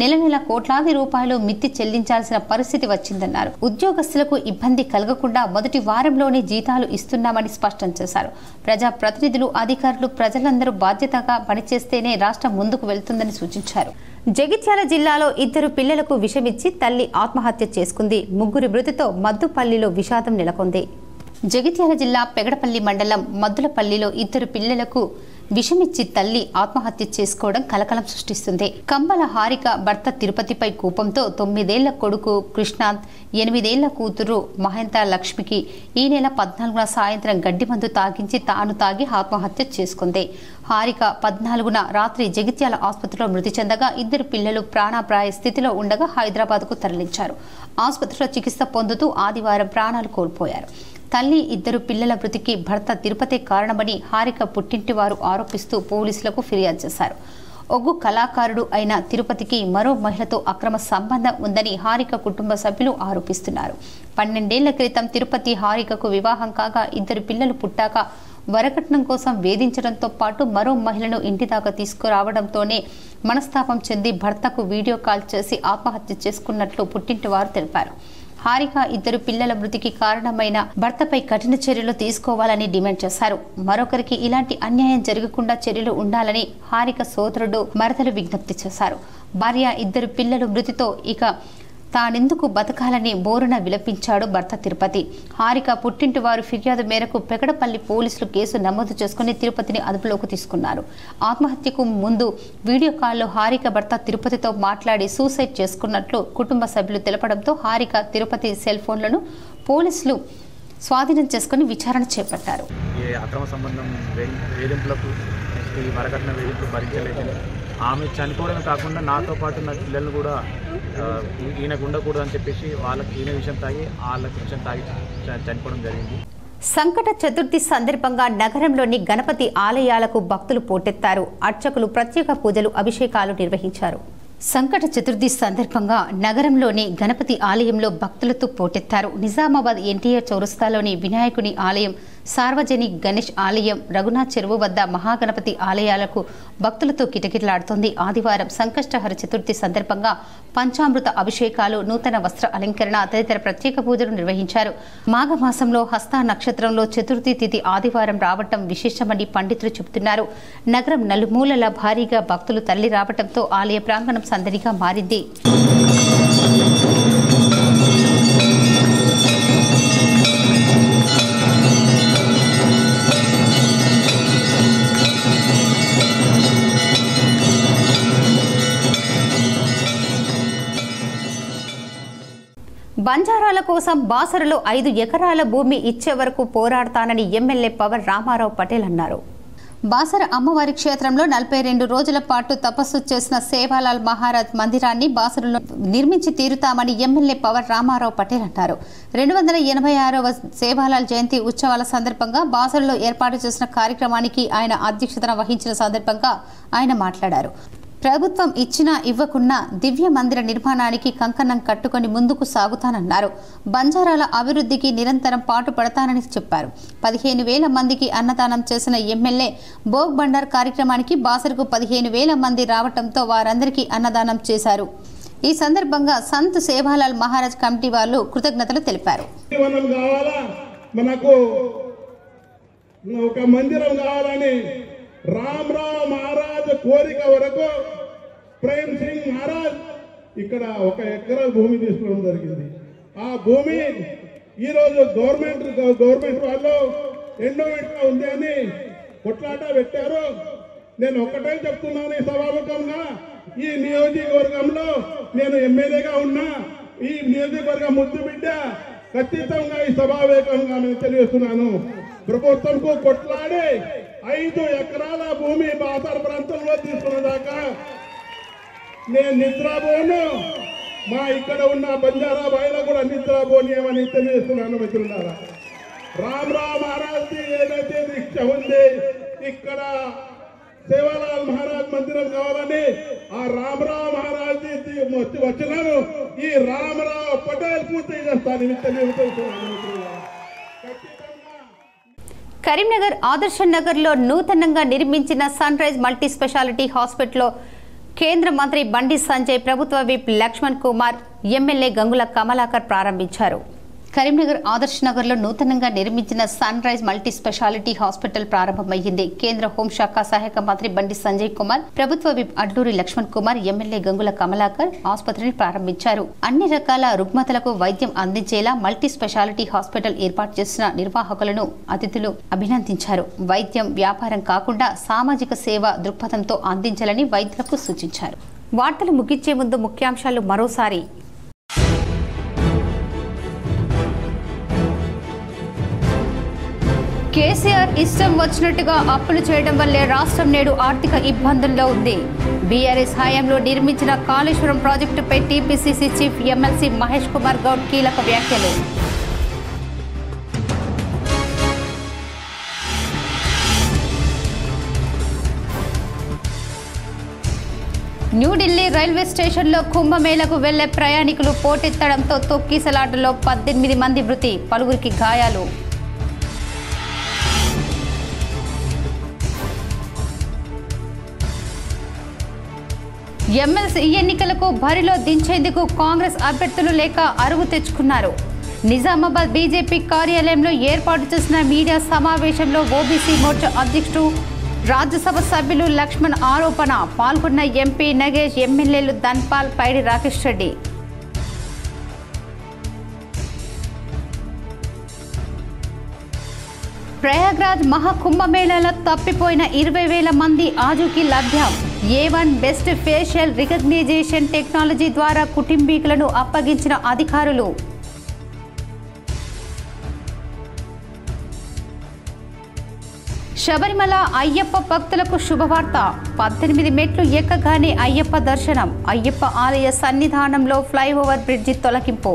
నెల కోట్లాది రూపాయలు మిత్తి చెల్లించాల్సిన పరిస్థితి వచ్చిందన్నారు. ఉద్యోగస్తులకు ఇబ్బంది కలగకుండా మొదటి వారంలోనే జీతాలు ఇస్తున్నామని స్పష్టం చేశారు. ప్రజాప్రతినిధులు, అధికారులు, ప్రజలందరూ బాధ్యతగా పనిచేస్తేనే రాష్ట్రం ముందుకు వెళ్తుందని సూచించారు. జగిత్యాల జిల్లాలో 2 పిల్లలకు విషమిచ్చి తల్లి ఆత్మహత్య చేసుకుంది. 3 మృతితో మద్దుపల్లిలో విషాదం నెలకొంది. జగిత్యాల జిల్లా పెగడపల్లి మండలం మద్దులపల్లిలో 2 పిల్లలకు విషమిచ్చి తల్లి ఆత్మహత్య చేసుకోవడం కలకలం సృష్టిస్తుంది. కంబల హారిక భర్త తిరుపతిపై కోపంతో 9 ఏళ్ల కొడుకు కృష్ణాంత్, 8 ఏళ్ల కూతురు మహంత లక్ష్మికి ఈ నెల 14న సాయంత్రం గడ్డి మందు తాగించి తాను తాగి ఆత్మహత్య చేసుకుంది. హారిక 14న రాత్రి జగిత్యాల ఆసుపత్రిలో మృతి చెందగా 2 పిల్లలు ప్రాణాపాయ స్థితిలో ఉండగా హైదరాబాద్కు తరలించారు. ఆసుపత్రిలో చికిత్స పొందుతూ ఆదివారం ప్రాణాలు కోల్పోయారు. తల్లి 2 పిల్లల మృతికి భర్త తిరుపతి కారణమని హారిక పుట్టింటి వారు ఆరోపిస్తూ పోలీసులకు ఫిర్యాదు చేశారు. ఒగ్గు కళాకారుడు అయిన తిరుపతికి మరో మహిళతో అక్రమ సంబంధం ఉందని హారిక కుటుంబ సభ్యులు ఆరోపిస్తున్నారు. 12 ఏళ్ల క్రితం తిరుపతి హారికకు వివాహం కాగా 2 పిల్లలు పుట్టాక వరకట్నం కోసం వేధించడంతో పాటు మరో మహిళను ఇంటి దాకా తీసుకురావడంతోనే మనస్తాపం చెంది భర్తకు వీడియో కాల్ చేసి ఆత్మహత్య చేసుకున్నట్లు పుట్టింటి వారు తెలిపారు. హారిక 2 పిల్లల మృతికి కారణమైన భర్తపై కఠిన చర్యలు తీసుకోవాలని డిమాండ్ చేశారు. మరొకరికి ఇలాంటి అన్యాయం జరగకుండా చర్యలు ఉండాలని హారిక సోదరుడు మరదలు విజ్ఞప్తి చేశారు. భార్య 2 పిల్లలు మృతితో ఇక తానెందుకు బతకాలని బోరున విలపించాడు భర్త తిరుపతి. హారిక పుట్టింటి వారు ఫిర్యాదు మేరకు పెగడపల్లి పోలీసులు కేసు నమోదు చేసుకుని తిరుపతిని అదుపులోకి తీసుకున్నారు. ఆత్మహత్యకు ముందు వీడియో కాల్లో హారిక భర్త తిరుపతితో మాట్లాడి సూసైడ్ చేసుకున్నట్లు కుటుంబ సభ్యులు తెలపడంతో హారిక తిరుపతి సెల్ ఫోన్లను పోలీసులు స్వాధీనం చేసుకుని విచారణ చేపట్టారు. ఈ అక్రమ సంబంధం వేధింపులకు ఈ వరకట్న వేధింపులు భరించలేదని ఆమె చనిపోవడమే కాకుండా నాతో పాటు నా పిల్లలు కూడా ఈయనకు ఉండకూడదు అని చెప్పేసి వాళ్ళకి ఈయన విషయం తాగి వాళ్ళకి విషయం తాగి చనిపోవడం జరిగింది. సంకట చతుర్థి సందర్భంగా నగరంలోని గణపతి ఆలయాలకు భక్తులు పోటెత్తారు. అర్చకులు ప్రత్యేక పూజలు అభిషేకాలు నిర్వహించారు. సంకట చతుర్థి సందర్భంగా నగరంలోని గణపతి ఆలయంలో భక్తులతో పోటెత్తారు. నిజామాబాద్ ఎన్టీఆర్ చౌరస్తాలోని వినాయకుని ఆలయం, సార్వజనిక్ గణేష్ ఆలయం, రఘునాథ్ చెరువు వద్ద మహాగణపతి ఆలయాలకు భక్తులతో కిటకిటలాడుతోంది. ఆదివారం సంకష్టహర చతుర్థి సందర్భంగా పంచామృత అభిషేకాలు, నూతన వస్త్ర అలంకరణ తదితర ప్రత్యేక పూజలు నిర్వహించారు. మాఘమాసంలో హస్త నక్షత్రంలో చతుర్థి తిథి ఆదివారం రావటం విశేషమని పండితులు చెబుతున్నారు. నగరం నలుమూలల భారీగా భక్తులు తరలి రావటంతో ఆలయ ప్రాంగణం సందడిగా మారింది. బంజారాల కోసం బాసరలో 5 ఎకరాల భూమి ఇచ్చే వరకు పోరాడతానని ఎమ్మెల్యే పవర్ రామారావు పటేల్ అన్నారు. బాసర అమ్మవారి క్షేత్రంలో 42 రోజుల పాటు తపస్సు చేసిన సేవాలాల్ మహారాజ్ మందిరాన్ని బాసరలో నిర్మించి తీరుతామని ఎమ్మెల్యే పవర్ రామారావు పటేల్ అన్నారు. 286వ సేవాలాల్ జయంతి ఉత్సవాల సందర్భంగా బాసరలో ఏర్పాటు చేసిన కార్యక్రమానికి ఆయన అధ్యక్షతన వహించిన సందర్భంగా ఆయన మాట్లాడారు. ప్రభుత్వం ఇచ్చినా ఇవ్వకున్నా దివ్య మందిర నిర్మాణానికి కంకణం కట్టుకొని ముందుకు సాగుతానన్నారు. బంజారాల అభివృద్ధికి నిరంతరం పాటుపడతానని చెప్పారు. 15,000 మందికి అన్నదానం చేసిన ఎమ్మెల్యే భోగ్ బండార్ కార్యక్రమానికి బాసరకు 15,000 మంది రావడంతో వారందరికీ అన్నదానం చేశారు. ఈ సందర్భంగా సంత్ సేవాలాల్ మహారాజ్ కమిటీ వాళ్ళు కృతజ్ఞతలు తెలిపారు. రామరావు మహారాజ్ కోరిక వరకు ప్రేమ్ సింగ్ మహారాజ్ ఇక్కడ 1 ఎకరా భూమి తీసుకోవడం జరిగింది. ఆ భూమి ఈరోజు గవర్నమెంట్ వాళ్ళు ఎండోమెంట్ ఉంది అని కొట్లాట పెట్టారు. నేను ఒక్కటే చెప్తున్నాను, ఈ సభాముఖంగా ఈ నియోజకవర్గంలో నేను ఎమ్మెల్యేగా ఉన్నా, ఈ నియోజకవర్గ ముద్దు బిడ్డ ఖచ్చితంగా ఈ సభావేకంగా నేను తెలియజేస్తున్నాను. ప్రభుత్వంకు కొట్లాడి 5 ఎకరాల భూమి బాసర ప్రాంతంలో తీసుకున్నదాకా నేను నిద్రపోను. మా ఇక్కడ ఉన్న బంజారా బాయిలో కూడా నిద్రపోనియమని తెలియజేస్తున్నాను. మిత్రులారా, రామరావు మహారాజ్కి ఏదైతే దీక్ష ఉంది, ఇక్కడ సేవాలాల్ మహారాజ్ మందిరం కావాలని ఆ రామరావు మహారాజ్ వచ్చినాను. ఈ రామరావు పటేల్ పూర్తి చేస్తానని తెలియజేస్తున్నాను. మిత్రులారా, కరీంనగర్ ఆదర్శ నగర్లో నూతనంగా నిర్మించిన సన్ రైజ్ మల్టీ స్పెషాలిటీ హాస్పిటల్లో కేంద్ర మంత్రి బండి సంజయ్, ప్రభుత్వ విప్ లక్ష్మణ్ కుమార్, ఎమ్మెల్యే గంగుల కమలాకర్ ప్రారంభించారు. కరీంనగర్ ఆదర్శ్ నగర్లో నూతనంగా నిర్మించిన Sunrise multi speciality hospital ప్రారంభమైంది. కేంద్ర హోంశాఖ సహాయక మంత్రి బండి సంజయ్ కుమార్, ప్రభుత్వ విప్ అడ్లూరి లక్ష్మణ్ కుమార్, ఎమ్మెల్యే గంగుల కమలాకర్ ఆసుపత్రిని ప్రారంభించారు. అన్ని రకాల రుగ్మతలకు వైద్యం అందించేలా మల్టీ స్పెషాలిటీ హాస్పిటల్ ఏర్పాటు చేసిన నిర్వాహకులను అతిథులు అభినందించారు. వైద్యం వ్యాపారం కాకుండా సామాజిక సేవ దృక్పథంతో అందించాలని వైద్యులకు సూచించారు. వార్తలు ముగించే ముందు ముఖ్యాంశాలు మరోసారి. కేసీఆర్ ఇష్టం వచ్చినట్టుగా అప్పులు చేయడం వల్లే రాష్ట్రం నేడు ఆర్థిక ఇబ్బందుల్లో ఉంది. బీఆర్ఎస్ హయాంలో నిర్మించిన కాళేశ్వరం ప్రాజెక్టుపై TPCC chief MLC Mahesh Kumar Goud కీలక వ్యాఖ్యలు. న్యూఢిల్లీ రైల్వే స్టేషన్లో కుంభమేళకు వెళ్లే ప్రయాణికులు పోటెత్తడంతో తొక్కిసలాటలో 18 మంది మృతి, పలువురికి గాయాలు. ఎమ్మెల్సీ ఎన్నికలకు బరిలో దించేందుకు కాంగ్రెస్ అభ్యర్థులు లేక అరువు తెచ్చుకున్నారు. నిజామాబాద్ బీజేపీ కార్యాలయంలో ఏర్పాటు చేసిన మీడియా సమావేశంలో ఓబీసీ మోర్చా అధ్యక్షుడు, రాజ్యసభ సభ్యులు లక్ష్మణ్ ఆరోపణ. పాల్గొన్న ఎంపీ నగేష్, ఎమ్మెల్యేలు ధన్పాల్, పైడి రాకేష్ రెడ్డి. ప్రయాగ్రాజ్ మహాకుంభమేళాలో తప్పిపోయిన 20,000 మంది ఆజుకి లభ్యం. A1 best facial recognition technology ద్వారా కుటుంబీకులను అప్పగించిన అధికారులు. శబరిమల అయ్యప్ప భక్తులకు శుభవార్త. 18 మెట్లు ఎక్కగానే అయ్యప్ప దర్శనం. అయ్యప్ప ఆలయ సన్నిధానంలో ఫ్లైఓవర్ బ్రిడ్జి తొలగింపు.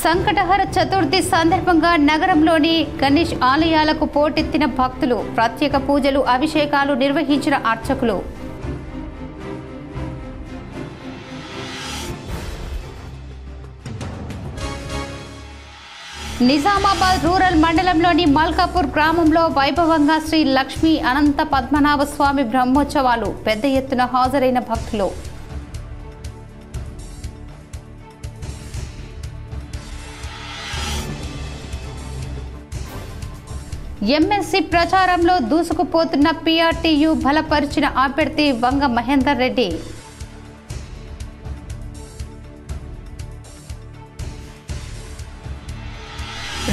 సంకటహర చతుర్థి సందర్భంగా నగరంలోని గణేష్ ఆలయాలకు పోటెత్తిన భక్తులు. ప్రత్యేక పూజలు, అభిషేకాలు నిర్వహించిన అర్చకులు. నిజామాబాద్ రూరల్ మండలంలోని మల్కాపూర్ గ్రామంలో వైభవంగా శ్రీ లక్ష్మీ అనంత పద్మనాభ స్వామి బ్రహ్మోత్సవాలు. పెద్ద ఎత్తున హాజరైన భక్తులు. ఎమ్మెల్సీ ప్రచారంలో దూసుకుపోతున్న పీఆర్టీయూ బలపరిచిన అభ్యర్థి వంగ మహేందర్ రెడ్డి.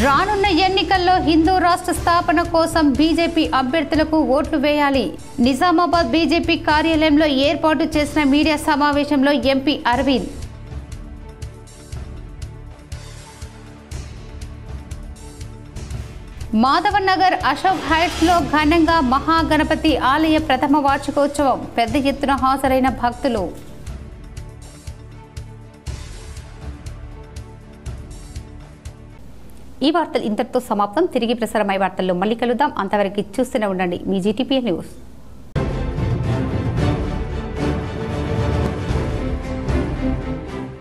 రానున్న ఎన్నికల్లో హిందూ రాష్ట్ర స్థాపన కోసం బీజేపీ అభ్యర్థులకు ఓట్లు వేయాలి. నిజామాబాద్ బీజేపీ కార్యాలయంలో ఏర్పాటు చేసిన మీడియా సమావేశంలో ఎంపీ అరవింద్. మాధవనగర్ అశోక్ హైట్స్ లో ఘనంగా మహాగణపతి ఆలయ ప్రథమ వార్షికోత్సవం. పెద్ద ఎత్తున హాజరైన భక్తులు. ఈ వార్తలు ఇంతటితో సమాప్తం. తిరిగి ప్రసారమయ్యే వార్తల్లో మళ్ళీ కలుద్దాం. అంతవరకు చూస్తూనే ఉండండి మీ జీటీపీ న్యూస్.